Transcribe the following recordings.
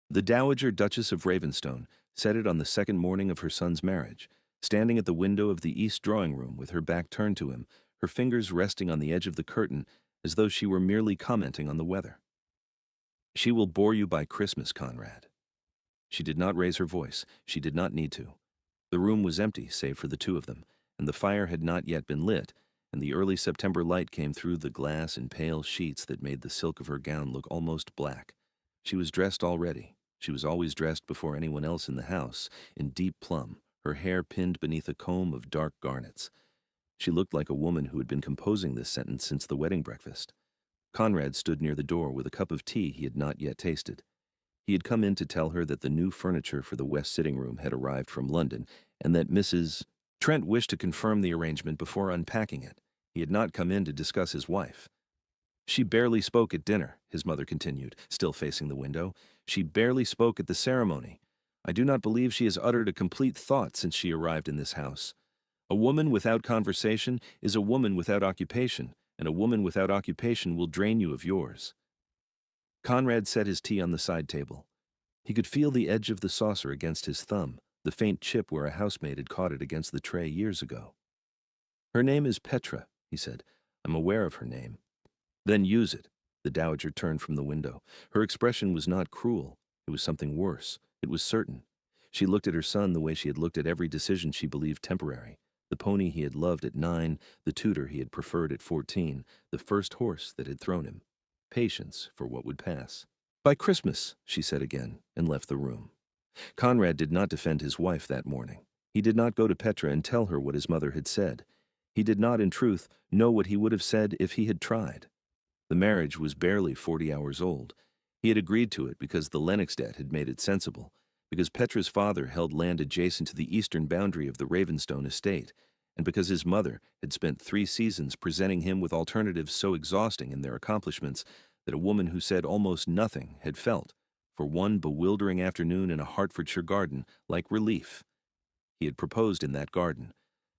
The Dowager Duchess of Ravenstone said it on the second morning of her son's marriage, standing at the window of the east drawing-room with her back turned to him, her fingers resting on the edge of the curtain as though she were merely commenting on the weather. "She will bore you by Christmas, Conrad." She did not raise her voice. She did not need to. The room was empty, save for the two of them, and the fire had not yet been lit, and the early September light came through the glass in pale sheets that made the silk of her gown look almost black. She was dressed already. She was always dressed before anyone else in the house, in deep plum, her hair pinned beneath a comb of dark garnets. She looked like a woman who had been composing this sentence since the wedding breakfast. Conrad stood near the door with a cup of tea he had not yet tasted. He had come in to tell her that the new furniture for the west sitting room had arrived from London, and that Mrs. Trent wished to confirm the arrangement before unpacking it. He had not come in to discuss his wife. "She barely spoke at dinner," his mother continued, still facing the window. "She barely spoke at the ceremony. I do not believe she has uttered a complete thought since she arrived in this house. A woman without conversation is a woman without occupation, and a woman without occupation will drain you of yours." Conrad set his tea on the side table. He could feel the edge of the saucer against his thumb, the faint chip where a housemaid had caught it against the tray years ago. "Her name is Petra," he said. "I'm aware of her name." "Then use it." The Dowager turned from the window. Her expression was not cruel. It was something worse. It was certain. She looked at her son the way she had looked at every decision she believed temporary. The pony he had loved at 9, the tutor he had preferred at 14, the first horse that had thrown him. Patience for what would pass. "By Christmas," she said again, and left the room. Conrad did not defend his wife that morning. He did not go to Petra and tell her what his mother had said. He did not, in truth, know what he would have said if he had tried. The marriage was barely 40 hours old. He had agreed to it because the Lennox debt had made it sensible, because Petra's father held land adjacent to the eastern boundary of the Ravenstone estate, and because his mother had spent 3 seasons presenting him with alternatives so exhausting in their accomplishments that a woman who said almost nothing had felt, for one bewildering afternoon in a Hertfordshire garden, like relief. He had proposed in that garden.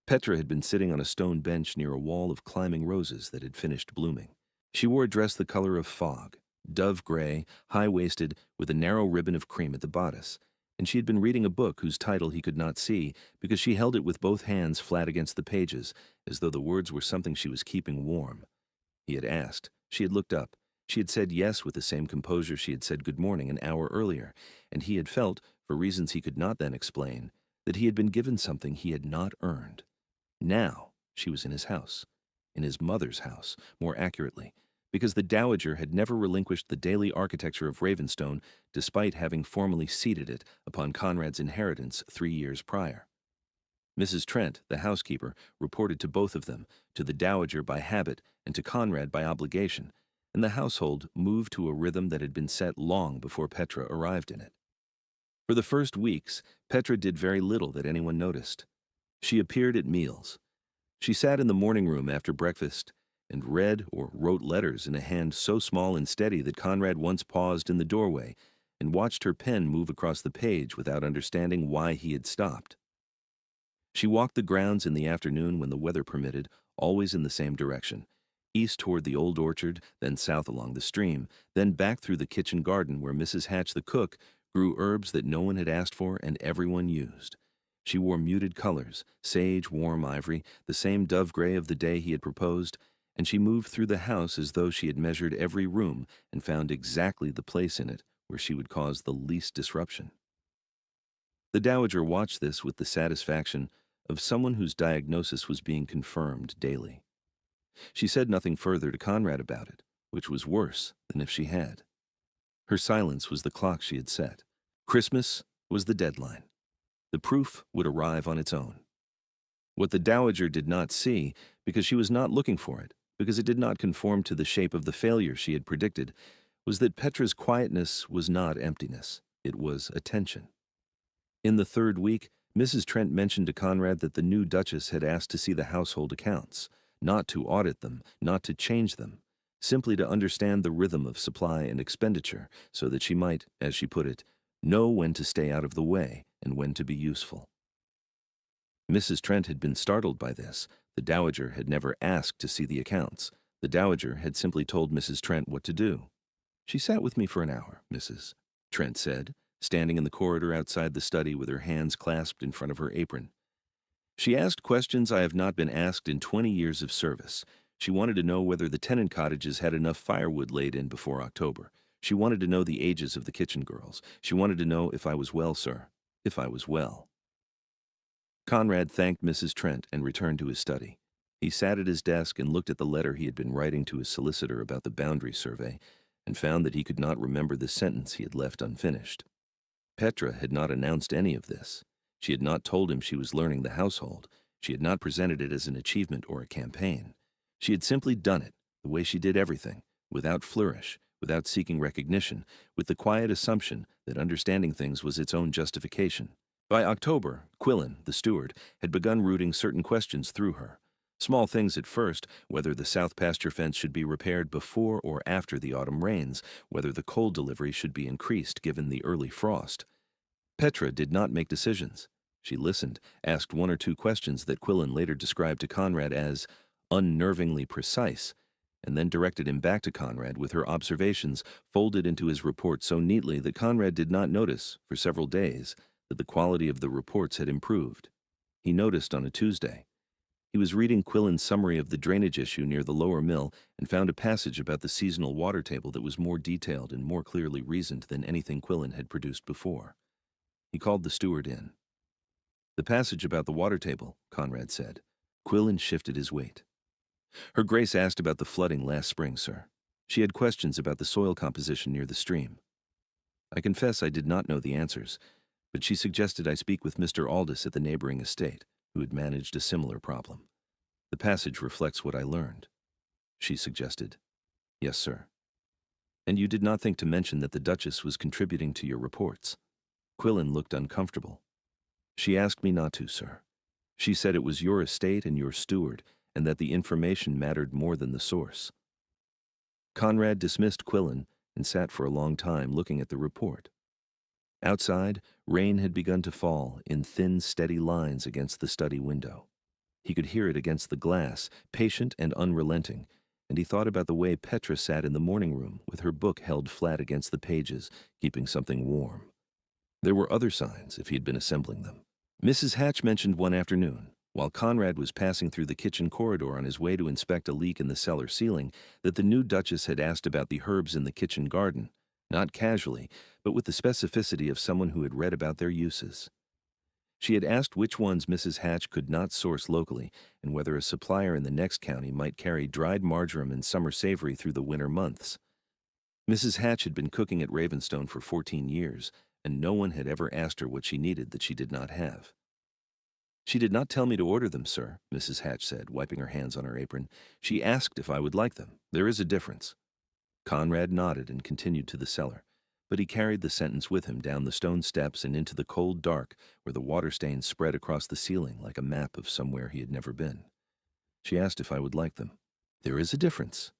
Petra had been sitting on a stone bench near a wall of climbing roses that had finished blooming. She wore a dress the color of fog, dove gray, high-waisted, with a narrow ribbon of cream at the bodice, and she had been reading a book whose title he could not see because she held it with both hands flat against the pages, as though the words were something she was keeping warm. He had asked. She had looked up. She had said yes with the same composure she had said good morning an hour earlier, and he had felt, for reasons he could not then explain, that he had been given something he had not earned. Now she was in his house, in his mother's house, more accurately, because the Dowager had never relinquished the daily architecture of Ravenstone despite having formally ceded it upon Conrad's inheritance 3 years prior. Mrs. Trent, the housekeeper, reported to both of them, to the Dowager by habit and to Conrad by obligation, and the household moved to a rhythm that had been set long before Petra arrived in it. For the first weeks, Petra did very little that anyone noticed. She appeared at meals. She sat in the morning room after breakfast and read or wrote letters in a hand so small and steady that Conrad once paused in the doorway and watched her pen move across the page without understanding why he had stopped. She walked the grounds in the afternoon when the weather permitted, always in the same direction, east toward the old orchard, then south along the stream, then back through the kitchen garden where Mrs. Hatch the cook grew herbs that no one had asked for and everyone used. She wore muted colors, sage, warm ivory, the same dove gray of the day he had proposed, and she moved through the house as though she had measured every room and found exactly the place in it where she would cause the least disruption. The Dowager watched this with the satisfaction of someone whose diagnosis was being confirmed daily. She said nothing further to Conrad about it, which was worse than if she had. Her silence was the clock she had set. Christmas was the deadline. The proof would arrive on its own. What the Dowager did not see, because she was not looking for it, because it did not conform to the shape of the failure she had predicted, was that Petra's quietness was not emptiness. It was attention. In the 3rd week, Mrs. Trent mentioned to Conrad that the new Duchess had asked to see the household accounts, not to audit them, not to change them, simply to understand the rhythm of supply and expenditure so that she might, as she put it, know when to stay out of the way and when to be useful. Mrs. Trent had been startled by this. The Dowager had never asked to see the accounts. The Dowager had simply told Mrs. Trent what to do. "She sat with me for an hour, Mrs." Trent said, standing in the corridor outside the study with her hands clasped in front of her apron. She asked questions I have not been asked in 20 years of service. She wanted to know whether the tenant cottages had enough firewood laid in before October. She wanted to know the ages of the kitchen girls. She wanted to know if I was well, sir. If I was well. Conrad thanked Mrs. Trent and returned to his study. He sat at his desk and looked at the letter he had been writing to his solicitor about the boundary survey and found that he could not remember the sentence he had left unfinished. Petra had not announced any of this. She had not told him she was learning the household. She had not presented it as an achievement or a campaign. She had simply done it, the way she did everything, without flourish, without seeking recognition, with the quiet assumption that understanding things was its own justification. By October, Quillen, the steward, had begun routing certain questions through her. Small things at first, whether the south pasture fence should be repaired before or after the autumn rains, whether the coal delivery should be increased given the early frost. Petra did not make decisions. She listened, asked one or two questions that Quillen later described to Conrad as unnervingly precise, and then directed him back to Conrad with her observations folded into his report so neatly that Conrad did not notice, for several days, that the quality of the reports had improved. He noticed on a Tuesday. He was reading Quillen's summary of the drainage issue near the lower mill and found a passage about the seasonal water table that was more detailed and more clearly reasoned than anything Quillen had produced before. He called the steward in. "The passage about the water table," Conrad said. Quillen shifted his weight. "Her Grace asked about the flooding last spring, sir. She had questions about the soil composition near the stream. I confess I did not know the answers, but she suggested I speak with Mr. Aldous at the neighboring estate, who had managed a similar problem. The passage reflects what I learned." She suggested. "Yes, sir." "And you did not think to mention that the Duchess was contributing to your reports?" Quillen looked uncomfortable. "She asked me not to, sir. She said it was your estate and your steward, and that the information mattered more than the source." Conrad dismissed Quillen and sat for a long time looking at the report. Outside, rain had begun to fall in thin, steady lines against the study window. He could hear it against the glass, patient and unrelenting, and he thought about the way Petra sat in the morning room with her book held flat against the pages, keeping something warm. There were other signs if he had been assembling them. Mrs. Hatch mentioned one afternoon, while Conrad was passing through the kitchen corridor on his way to inspect a leak in the cellar ceiling, that the new Duchess had asked about the herbs in the kitchen garden, not casually, but with the specificity of someone who had read about their uses. She had asked which ones Mrs. Hatch could not source locally, and whether a supplier in the next county might carry dried marjoram and summer savory through the winter months. Mrs. Hatch had been cooking at Ravenstone for 14 years, and no one had ever asked her what she needed that she did not have. "She did not tell me to order them, sir," Mrs. Hatch said, wiping her hands on her apron. "She asked if I would like them. There is a difference." Conrad nodded and continued to the cellar, but he carried the sentence with him down the stone steps and into the cold dark where the water stains spread across the ceiling like a map of somewhere he had never been. "She asked if I would like them. There is a difference."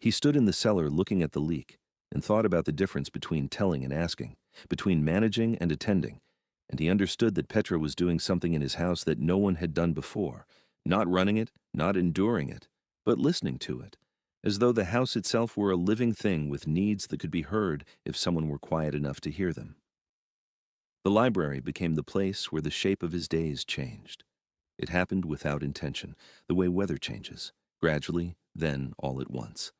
He stood in the cellar looking at the leak and thought about the difference between telling and asking, between managing and attending, and he understood that Petra was doing something in his house that no one had done before, not running it, not enduring it, but listening to it, as though the house itself were a living thing with needs that could be heard if someone were quiet enough to hear them. The library became the place where the shape of his days changed. It happened without intention, the way weather changes, gradually, then all at once.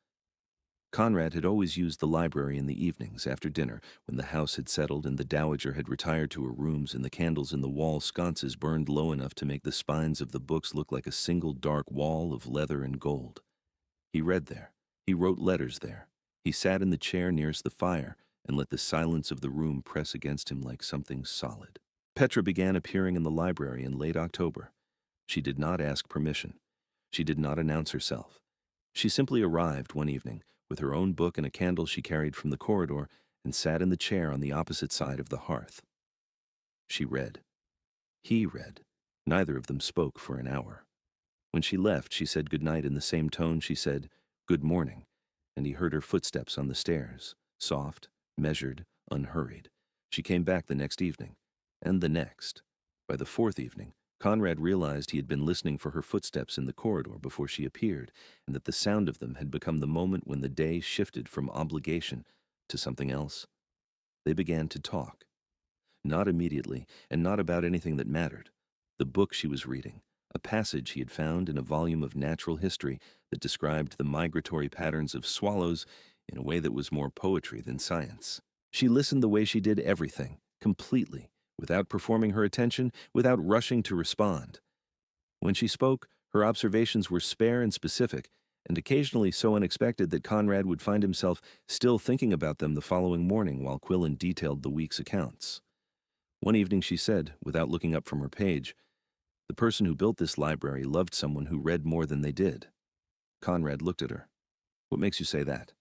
Conrad had always used the library in the evenings after dinner when the house had settled and the dowager had retired to her rooms and the candles in the wall sconces burned low enough to make the spines of the books look like a single dark wall of leather and gold. He read there. He wrote letters there. He sat in the chair nearest the fire and let the silence of the room press against him like something solid. Petra began appearing in the library in late October. She did not ask permission. She did not announce herself. She simply arrived one evening with her own book and a candle she carried from the corridor and sat in the chair on the opposite side of the hearth. She read. He read. Neither of them spoke for an hour. When she left, she said good night in the same tone she said good morning, and he heard her footsteps on the stairs, soft, measured, unhurried. She came back the next evening, and the next. By the fourth evening, Conrad realized he had been listening for her footsteps in the corridor before she appeared, and that the sound of them had become the moment when the day shifted from obligation to something else, They began to talk. Not immediately, and not about anything that mattered. The book she was reading, a passage he had found in a volume of natural history that described the migratory patterns of swallows in a way that was more poetry than science. She listened the way she did everything, completely, without performing her attention, without rushing to respond. When she spoke, her observations were spare and specific, and occasionally so unexpected that Conrad would find himself still thinking about them the following morning while Quillen detailed the week's accounts. One evening she said, without looking up from her page, "The person who built this library loved someone who read more than they did." Conrad looked at her. "What makes you say that?"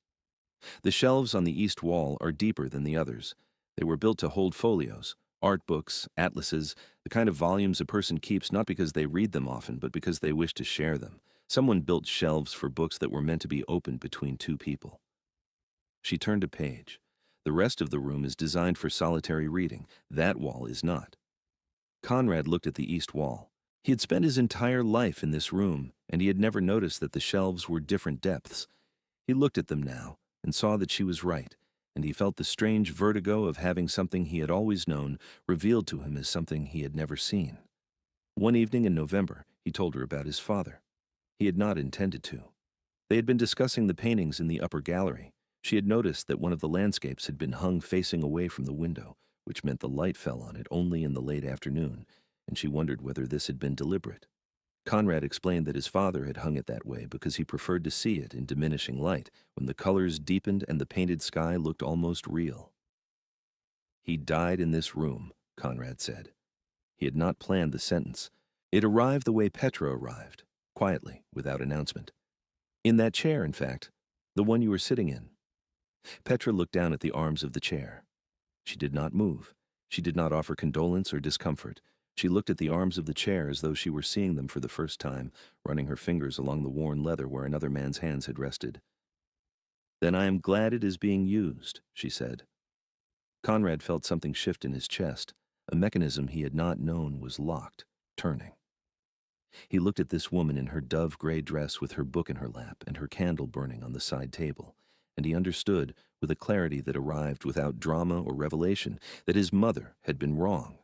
"The shelves on the east wall are deeper than the others. They were built to hold folios, art books, atlases, the kind of volumes a person keeps not because they read them often, but because they wish to share them. Someone built shelves for books that were meant to be opened between two people." She turned a page. "The rest of the room is designed for solitary reading. That wall is not." Conrad looked at the east wall. He had spent his entire life in this room, and he had never noticed that the shelves were different depths. He looked at them now and saw that she was right, and he felt the strange vertigo of having something he had always known revealed to him as something he had never seen. One evening in November, he told her about his father. He had not intended to. They had been discussing the paintings in the upper gallery. She had noticed that one of the landscapes had been hung facing away from the window, which meant the light fell on it only in the late afternoon, and she wondered whether this had been deliberate. Conrad explained that his father had hung it that way because he preferred to see it in diminishing light, when the colors deepened and the painted sky looked almost real. "He died in this room," Conrad said. He had not planned the sentence. It arrived the way Petra arrived, quietly, without announcement. "In that chair, in fact, the one you were sitting in." Petra looked down at the arms of the chair. She did not move. She did not offer condolence or discomfort. She looked at the arms of the chair as though she were seeing them for the first time, running her fingers along the worn leather where another man's hands had rested. "Then I am glad it is being used," she said. Conrad felt something shift in his chest. A mechanism he had not known was locked, turning. He looked at this woman in her dove-gray dress with her book in her lap and her candle burning on the side table, and he understood, with a clarity that arrived without drama or revelation, that his mother had been wrong.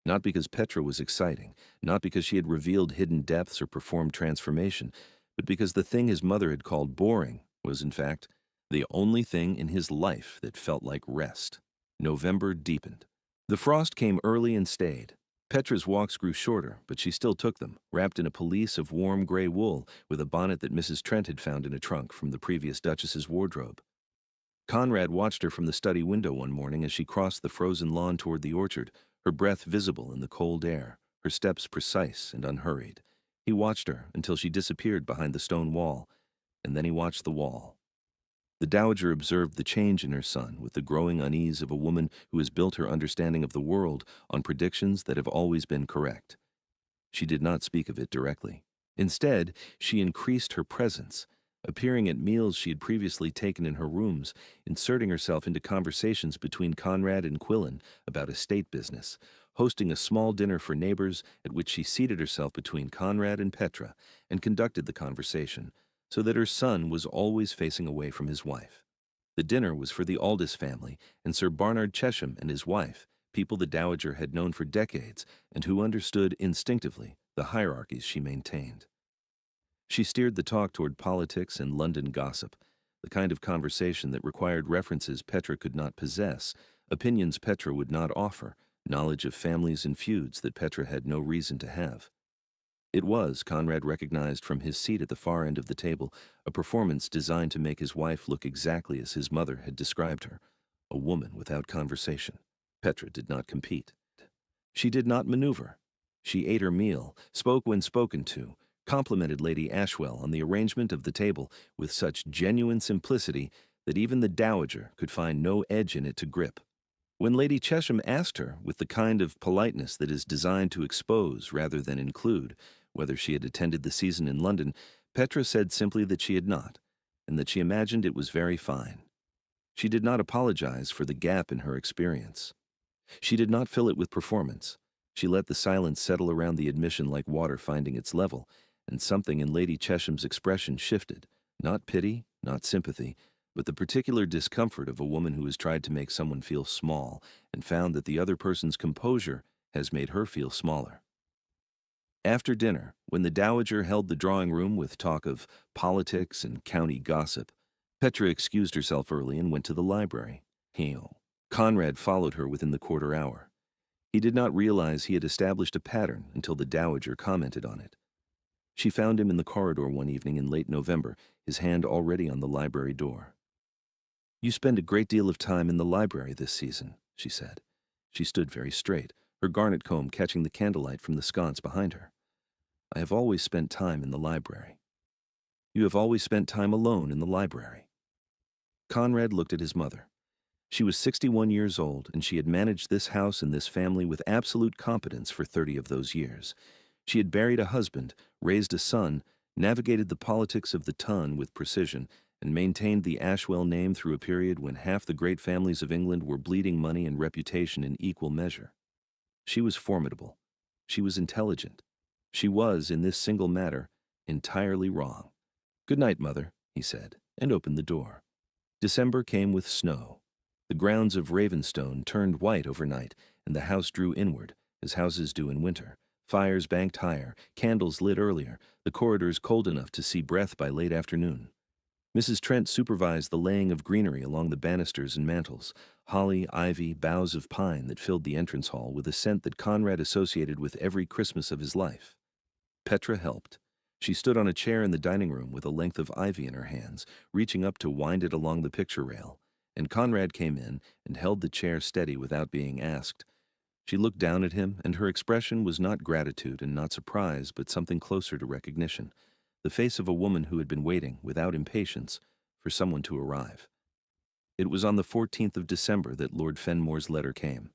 Not because Petra was exciting, not because she had revealed hidden depths or performed transformation, but because the thing his mother had called boring was, in fact, the only thing in his life that felt like rest. November deepened. The frost came early and stayed. Petra's walks grew shorter, but she still took them, wrapped in a pelisse of warm gray wool, with a bonnet that Mrs. Trent had found in a trunk from the previous Duchess's wardrobe. Conrad watched her from the study window one morning as she crossed the frozen lawn toward the orchard, her breath visible in the cold air, her steps precise and unhurried. He watched her until she disappeared behind the stone wall, and then he watched the wall. The dowager observed the change in her son with the growing unease of a woman who has built her understanding of the world on predictions that have always been correct. She did not speak of it directly. Instead, she increased her presence, appearing at meals she had previously taken in her rooms, inserting herself into conversations between Conrad and Quillen about estate business, hosting a small dinner for neighbors at which she seated herself between Conrad and Petra and conducted the conversation, so that her son was always facing away from his wife. The dinner was for the Aldous family and Sir Barnard Chesham and his wife, people the dowager had known for decades and who understood instinctively the hierarchies she maintained. She steered the talk toward politics and London gossip, the kind of conversation that required references Petra could not possess, opinions Petra would not offer, knowledge of families and feuds that Petra had no reason to have. It was, Conrad recognized from his seat at the far end of the table, a performance designed to make his wife look exactly as his mother had described her, a woman without conversation. Petra did not compete. She did not maneuver. She ate her meal, spoke when spoken to, complimented Lady Ashwell on the arrangement of the table with such genuine simplicity that even the dowager could find no edge in it to grip. When Lady Chesham asked her, with the kind of politeness that is designed to expose rather than include, whether she had attended the season in London, Petra said simply that she had not, and that she imagined it was very fine. She did not apologize for the gap in her experience. She did not fill it with performance. She let the silence settle around the admission like water finding its level, and something in Lady Chesham's expression shifted, not pity, not sympathy, but the particular discomfort of a woman who has tried to make someone feel small and found that the other person's composure has made her feel smaller. After dinner, when the dowager held the drawing room with talk of politics and county gossip, Petra excused herself early and went to the library. Conrad followed her within the quarter hour. He did not realize he had established a pattern until the dowager commented on it. She found him in the corridor one evening in late November, his hand already on the library door. "You spend a great deal of time in the library this season," she said. She stood very straight, her garnet comb catching the candlelight from the sconce behind her. "I have always spent time in the library." "You have always spent time alone in the library." Conrad looked at his mother. She was 61 years old, and she had managed this house and this family with absolute competence for 30 of those years. She had buried a husband, raised a son, navigated the politics of the ton with precision, and maintained the Ashwell name through a period when half the great families of England were bleeding money and reputation in equal measure. She was formidable. She was intelligent. She was, in this single matter, entirely wrong. "Good night, Mother," he said, and opened the door. December came with snow. The grounds of Ravenstone turned white overnight, and the house drew inward, as houses do in winter. Fires banked higher, candles lit earlier, the corridors cold enough to see breath by late afternoon. Mrs. Trent supervised the laying of greenery along the banisters and mantels, holly, ivy, boughs of pine that filled the entrance hall with a scent that Conrad associated with every Christmas of his life. Petra helped. She stood on a chair in the dining room with a length of ivy in her hands, reaching up to wind it along the picture rail, and Conrad came in and held the chair steady without being asked. She looked down at him, and her expression was not gratitude and not surprise, but something closer to recognition, the face of a woman who had been waiting, without impatience, for someone to arrive. It was on the 14th of December that Lord Fenmore's letter came.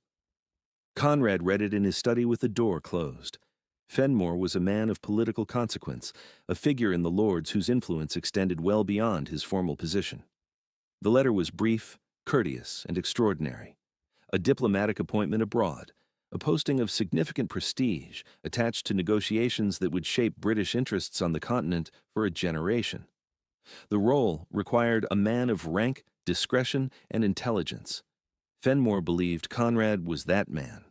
Conrad read it in his study with the door closed. Fenmore was a man of political consequence, a figure in the Lords whose influence extended well beyond his formal position. The letter was brief, courteous, and extraordinary. A diplomatic appointment abroad, a posting of significant prestige attached to negotiations that would shape British interests on the continent for a generation. The role required a man of rank, discretion, and intelligence. Fenmore believed Conrad was that man.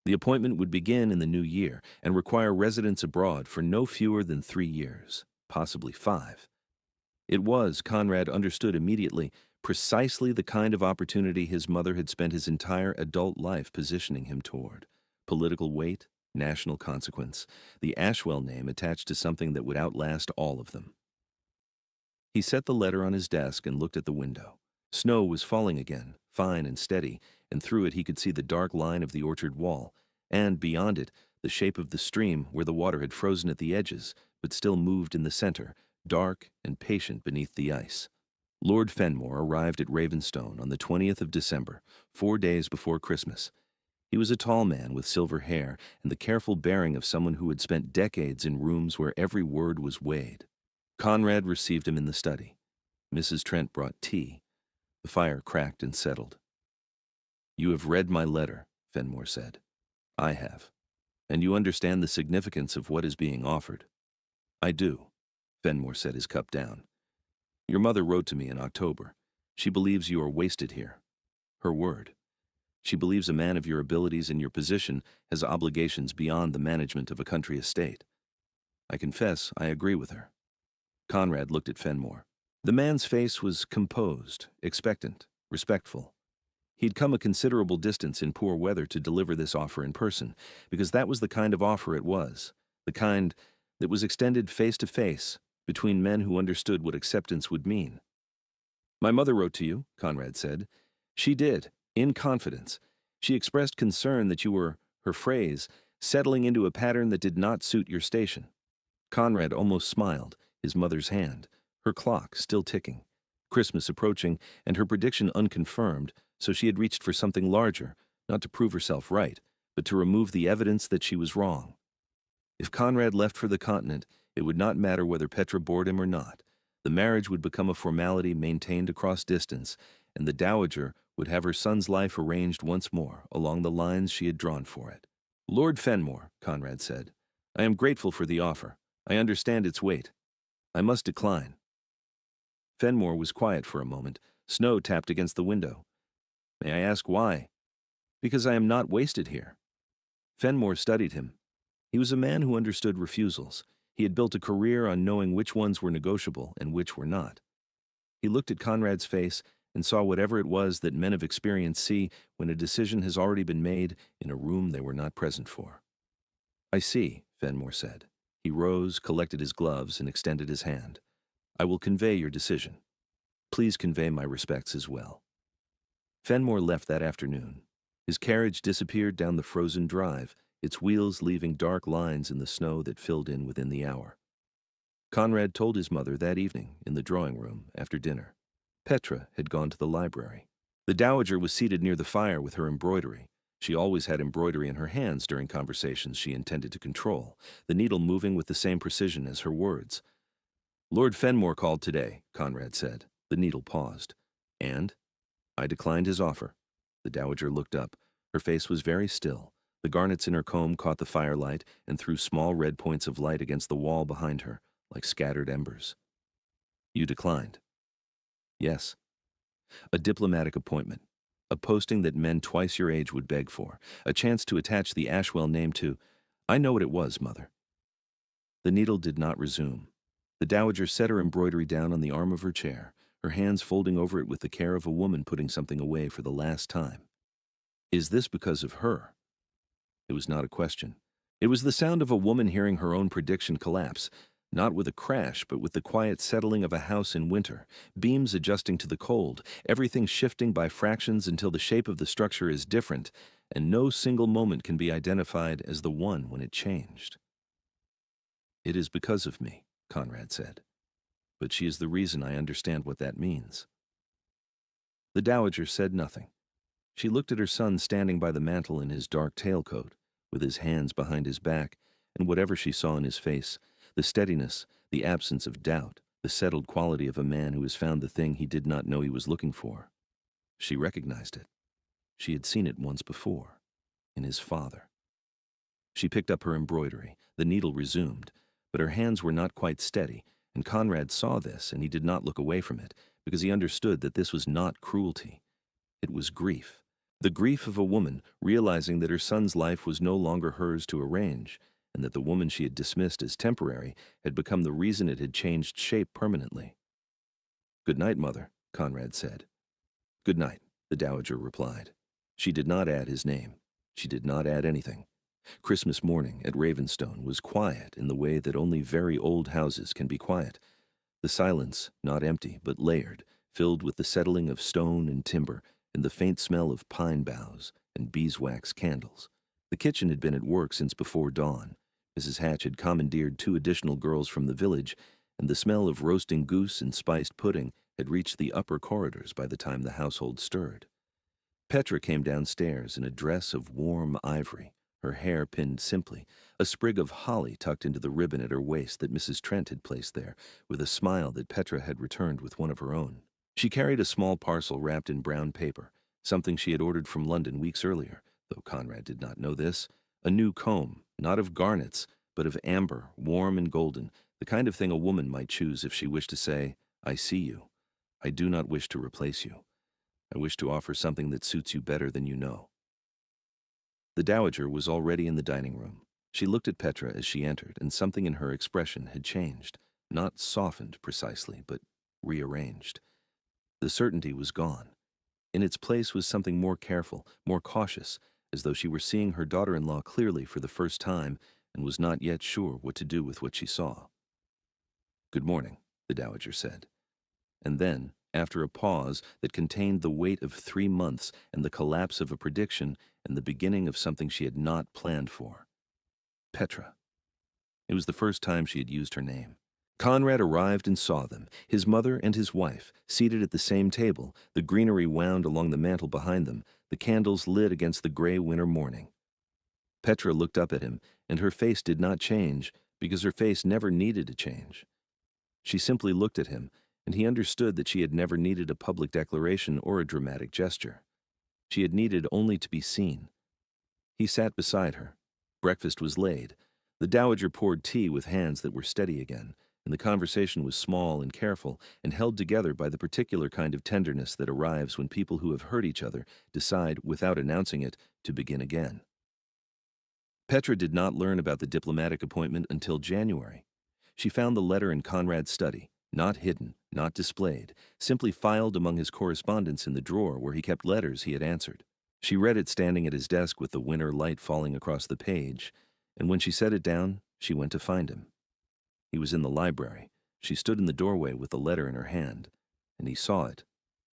The appointment would begin in the new year and require residence abroad for no fewer than 3 years, possibly 5. It was, Conrad understood immediately, precisely the kind of opportunity his mother had spent his entire adult life positioning him toward. Political weight, national consequence, the Ashwell name attached to something that would outlast all of them. He set the letter on his desk and looked at the window. Snow was falling again, fine and steady, and through it he could see the dark line of the orchard wall, and, beyond it, the shape of the stream where the water had frozen at the edges, but still moved in the center, dark and patient beneath the ice. Lord Fenmore arrived at Ravenstone on the 20th of December, 4 days before Christmas. He was a tall man with silver hair and the careful bearing of someone who had spent decades in rooms where every word was weighed. Conrad received him in the study. Mrs. Trent brought tea. The fire cracked and settled. "You have read my letter," Fenmore said. "I have. And you understand the significance of what is being offered." "I do." Fenmore set his cup down. "Your mother wrote to me in October. She believes you are wasted here." Her word. She believes a man of your abilities and your position has obligations beyond the management of a country estate. I confess I agree with her. Conrad looked at Fenmore. The man's face was composed, expectant, respectful. He'd come a considerable distance in poor weather to deliver this offer in person, because that was the kind of offer it was, the kind that was extended face to face between men who understood what acceptance would mean. "My mother wrote to you," Conrad said. "She did, in confidence. She expressed concern that you were, her phrase, settling into a pattern that did not suit your station." Conrad almost smiled, his mother's hand, her clock still ticking, Christmas approaching, and her prediction unconfirmed, so she had reached for something larger, not to prove herself right, but to remove the evidence that she was wrong. If Conrad left for the continent, it would not matter whether Petra bored him or not. The marriage would become a formality maintained across distance, and the dowager would have her son's life arranged once more along the lines she had drawn for it. "Lord Fenmore," Conrad said, "I am grateful for the offer. I understand its weight. I must decline." Fenmore was quiet for a moment. Snow tapped against the window. "May I ask why?" "Because I am not wasted here." Fenmore studied him. He was a man who understood refusals. He had built a career on knowing which ones were negotiable and which were not. He looked at Conrad's face and saw whatever it was that men of experience see when a decision has already been made in a room they were not present for. "I see," Fenmore said. He rose, collected his gloves, and extended his hand. "I will convey your decision. Please convey my respects as well." Fenmore left that afternoon. His carriage disappeared down the frozen drive, its wheels leaving dark lines in the snow that filled in within the hour. Conrad told his mother that evening in the drawing room after dinner. Petra had gone to the library. The dowager was seated near the fire with her embroidery. She always had embroidery in her hands during conversations she intended to control, the needle moving with the same precision as her words. "Lord Fenmore called today," Conrad said. The needle paused. "And?" "I declined his offer." The dowager looked up. Her face was very still. The garnets in her comb caught the firelight and threw small red points of light against the wall behind her, like scattered embers. "You declined?" "Yes." "A diplomatic appointment. A posting that men twice your age would beg for. A chance to attach the Ashwell name to— I know what it was, Mother." The needle did not resume. The dowager set her embroidery down on the arm of her chair, her hands folding over it with the care of a woman putting something away for the last time. "Is this because of her?" It was not a question. It was the sound of a woman hearing her own prediction collapse, not with a crash, but with the quiet settling of a house in winter, beams adjusting to the cold, everything shifting by fractions until the shape of the structure is different, and no single moment can be identified as the one when it changed. "It is because of me," Conrad said. "But she is the reason I understand what that means." The dowager said nothing. She looked at her son standing by the mantel in his dark tailcoat, with his hands behind his back, and whatever she saw in his face, the steadiness, the absence of doubt, the settled quality of a man who has found the thing he did not know he was looking for. She recognized it. She had seen it once before, in his father. She picked up her embroidery. The needle resumed, but her hands were not quite steady, and Conrad saw this, and he did not look away from it, because he understood that this was not cruelty. It was grief. The grief of a woman realizing that her son's life was no longer hers to arrange, and that the woman she had dismissed as temporary had become the reason it had changed shape permanently. "Good night, Mother," Conrad said. "Good night," the dowager replied. She did not add his name. She did not add anything. Christmas morning at Ravenstone was quiet in the way that only very old houses can be quiet. The silence, not empty, but layered, filled with the settling of stone and timber, and the faint smell of pine boughs and beeswax candles. The kitchen had been at work since before dawn. Mrs. Hatch had commandeered 2 additional girls from the village, and the smell of roasting goose and spiced pudding had reached the upper corridors by the time the household stirred. Petra came downstairs in a dress of warm ivory, her hair pinned simply, a sprig of holly tucked into the ribbon at her waist that Mrs. Trent had placed there, with a smile that Petra had returned with one of her own. She carried a small parcel wrapped in brown paper, something she had ordered from London weeks earlier, though Conrad did not know this, a new comb, not of garnets, but of amber, warm and golden, the kind of thing a woman might choose if she wished to say, "I see you. I do not wish to replace you. I wish to offer something that suits you better than you know." The dowager was already in the dining room. She looked at Petra as she entered, and something in her expression had changed, not softened precisely, but rearranged. The certainty was gone. In its place was something more careful, more cautious, as though she were seeing her daughter-in-law clearly for the first time and was not yet sure what to do with what she saw. "Good morning," the dowager said. And then, after a pause that contained the weight of 3 months and the collapse of a prediction and the beginning of something she had not planned for. Petra. It was the first time she had used her name. Conrad arrived and saw them, his mother and his wife, seated at the same table, the greenery wound along the mantel behind them, the candles lit against the gray winter morning. Petra looked up at him, and her face did not change, because her face never needed to change. She simply looked at him, and he understood that she had never needed a public declaration or a dramatic gesture. She had needed only to be seen. He sat beside her. Breakfast was laid. The dowager poured tea with hands that were steady again, and the conversation was small and careful and held together by the particular kind of tenderness that arrives when people who have hurt each other decide, without announcing it, to begin again. Petra did not learn about the diplomatic appointment until January. She found the letter in Conrad's study, not hidden, not displayed, simply filed among his correspondence in the drawer where he kept letters he had answered. She read it standing at his desk with the winter light falling across the page, and when she set it down, she went to find him. He was in the library. She stood in the doorway with the letter in her hand, and he saw it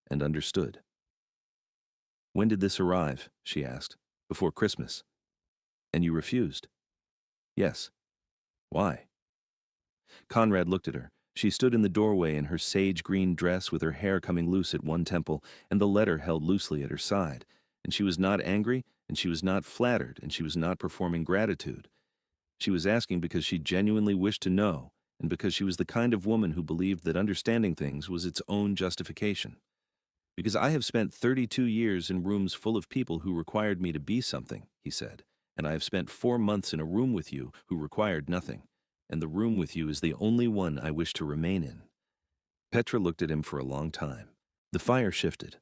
and understood. "When did this arrive?" she asked. "Before Christmas." "And you refused?" "Yes." "Why?" Conrad looked at her. She stood in the doorway in her sage-green dress with her hair coming loose at one temple and the letter held loosely at her side, and she was not angry, and she was not flattered, and she was not performing gratitude. She was asking because she genuinely wished to know, and because she was the kind of woman who believed that understanding things was its own justification. "Because I have spent 32 years in rooms full of people who required me to be something," he said, "and I have spent 4 months in a room with you who required nothing, and the room with you is the only one I wish to remain in." Petra looked at him for a long time. The fire shifted.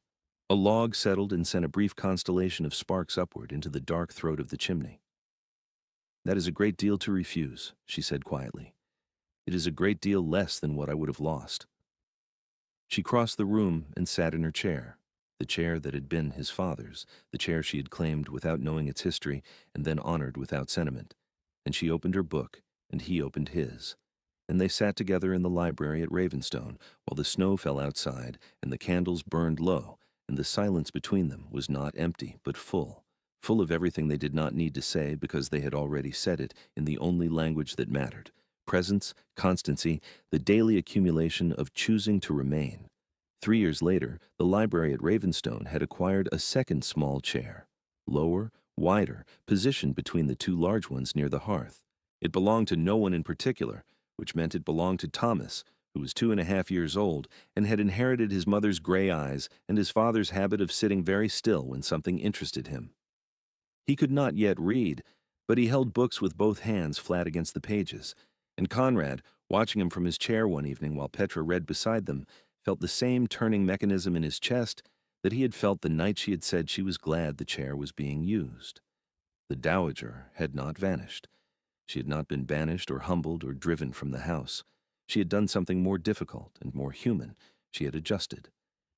A log settled and sent a brief constellation of sparks upward into the dark throat of the chimney. "That is a great deal to refuse," she said quietly. "It is a great deal less than what I would have lost." She crossed the room and sat in her chair, the chair that had been his father's, the chair she had claimed without knowing its history and then honored without sentiment. And she opened her book, and he opened his. And they sat together in the library at Ravenstone while the snow fell outside and the candles burned low, and the silence between them was not empty but full, full of everything they did not need to say because they had already said it in the only language that mattered: presence, constancy, the daily accumulation of choosing to remain. 3 years later, the library at Ravenstone had acquired a second small chair, lower, wider, positioned between the 2 large ones near the hearth. It belonged to no one in particular, which meant it belonged to Thomas, who was 2.5 years old and had inherited his mother's gray eyes and his father's habit of sitting very still when something interested him. He could not yet read, but he held books with both hands flat against the pages, and Conrad, watching him from his chair one evening while Petra read beside them, felt the same turning mechanism in his chest that he had felt the night she had said she was glad the chair was being used. The dowager had not vanished. She had not been banished or humbled or driven from the house. She had done something more difficult and more human. She had adjusted.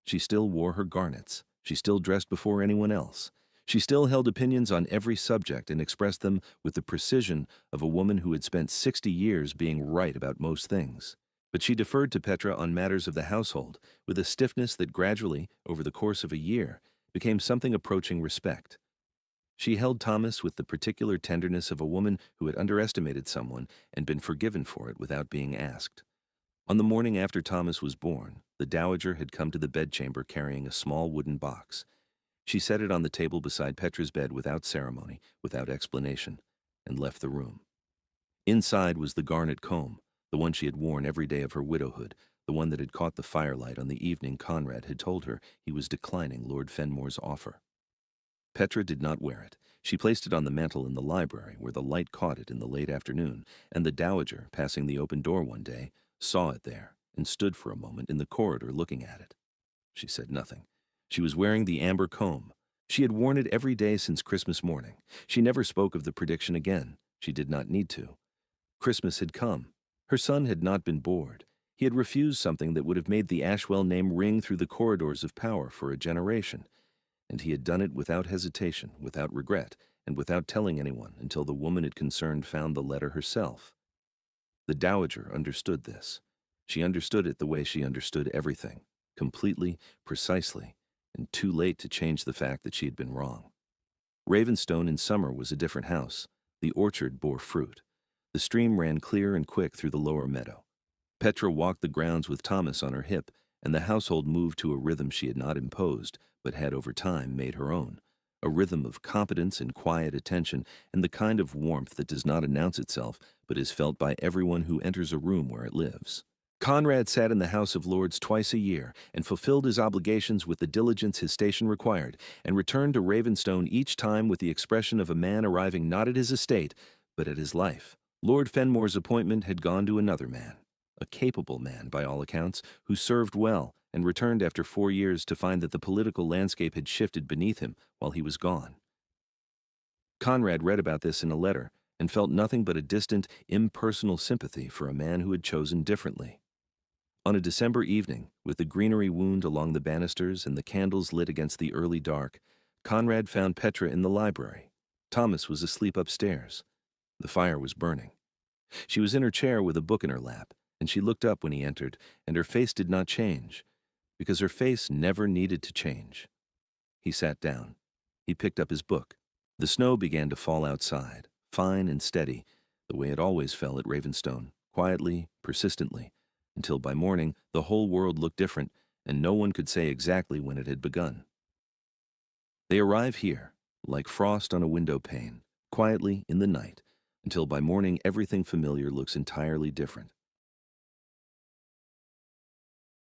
She still wore her garnets. She still dressed before anyone else. She still held opinions on every subject and expressed them with the precision of a woman who had spent 60 years being right about most things. But she deferred to Petra on matters of the household with a stiffness that gradually, over the course of a year, became something approaching respect. She held Thomas with the particular tenderness of a woman who had underestimated someone and been forgiven for it without being asked. On the morning after Thomas was born, the dowager had come to the bedchamber carrying a small wooden box. She set it on the table beside Petra's bed without ceremony, without explanation, and left the room. Inside was the garnet comb, the one she had worn every day of her widowhood, the one that had caught the firelight on the evening Conrad had told her he was declining Lord Fenmore's offer. Petra did not wear it. She placed it on the mantel in the library where the light caught it in the late afternoon, and the dowager, passing the open door one day, saw it there and stood for a moment in the corridor looking at it. She said nothing. She was wearing the amber comb. She had worn it every day since Christmas morning. She never spoke of the prediction again. She did not need to. Christmas had come. Her son had not been bored. He had refused something that would have made the Ashwell name ring through the corridors of power for a generation. And he had done it without hesitation, without regret, and without telling anyone until the woman it concerned found the letter herself. The dowager understood this. She understood it the way she understood everything, completely, precisely, and too late to change the fact that she had been wrong. Ravenstone in summer was a different house. The orchard bore fruit. The stream ran clear and quick through the lower meadow. Petra walked the grounds with Thomas on her hip, and the household moved to a rhythm she had not imposed, but had over time made her own, a rhythm of competence and quiet attention and the kind of warmth that does not announce itself but is felt by everyone who enters a room where it lives. Conrad sat in the House of Lords twice a year and fulfilled his obligations with the diligence his station required, and returned to Ravenstone each time with the expression of a man arriving not at his estate, but at his life. Lord Fenmore's appointment had gone to another man. a capable man by all accounts, who served well and returned after 4 years to find that the political landscape had shifted beneath him while he was gone. Conrad read about this in a letter and felt nothing but a distant, impersonal sympathy for a man who had chosen differently. On a December evening, with the greenery wound along the banisters and the candles lit against the early dark, Conrad found Petra in the library. Thomas was asleep upstairs. The fire was burning. She was in her chair with a book in her lap, and she looked up when he entered, and her face did not change, because her face never needed to change. He sat down. He picked up his book. The snow began to fall outside, fine and steady, the way it always fell at Ravenstone, quietly, persistently, until by morning the whole world looked different, and no one could say exactly when it had begun. They arrive here, like frost on a window pane, quietly in the night, until by morning everything familiar looks entirely different.